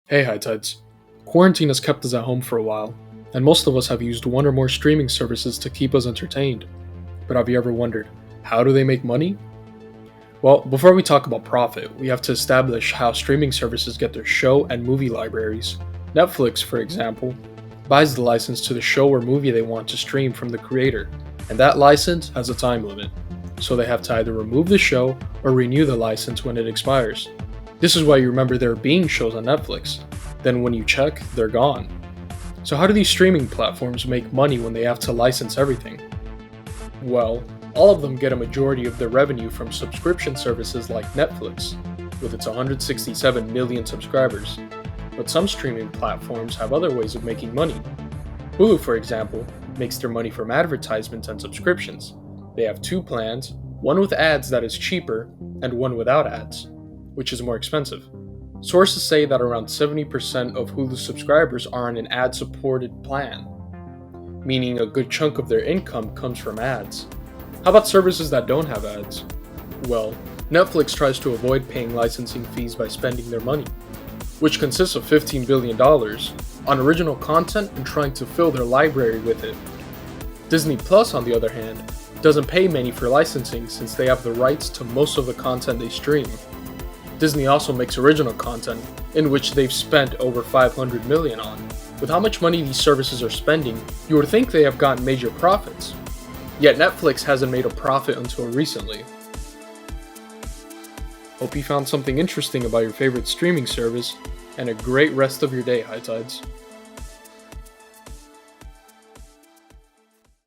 Hey High Tides. Quarantine has kept us at home for a while, and most of us have used one or more streaming services to keep us entertained. But have you ever wondered, how do they make money? Well, before we talk about profit, we have to establish how streaming services get their show and movie libraries. Netflix, for example, buys the license to the show or movie they want to stream from the creator, and that license has a time limit. So they have to either remove the show or renew the license when it expires. This is why you remember there being shows on Netflix. Then when you check, they're gone. So how do these streaming platforms make money when they have to license everything? Well, all of them get a majority of their revenue from subscription services like Netflix, with its 167 million subscribers. But some streaming platforms have other ways of making money. Hulu, for example, makes their money from advertisements and subscriptions. They have two plans, one with ads that is cheaper, and one without ads, which is more expensive. Sources say that around 70% of Hulu subscribers are on an ad-supported plan, meaning a good chunk of their income comes from ads. How about services that don't have ads? Well, Netflix tries to avoid paying licensing fees by spending their money, which consists of $15 billion, on original content and trying to fill their library with it. Disney Plus, on the other hand, doesn't pay many for licensing since they have the rights to most of the content they stream. Disney also makes original content, in which they've spent over $500 million on. With how much money these services are spending, you would think they have gotten major profits. Yet Netflix hasn't made a profit until recently. Hope you found something interesting about your favorite streaming service, and a great rest of your day, High Tides.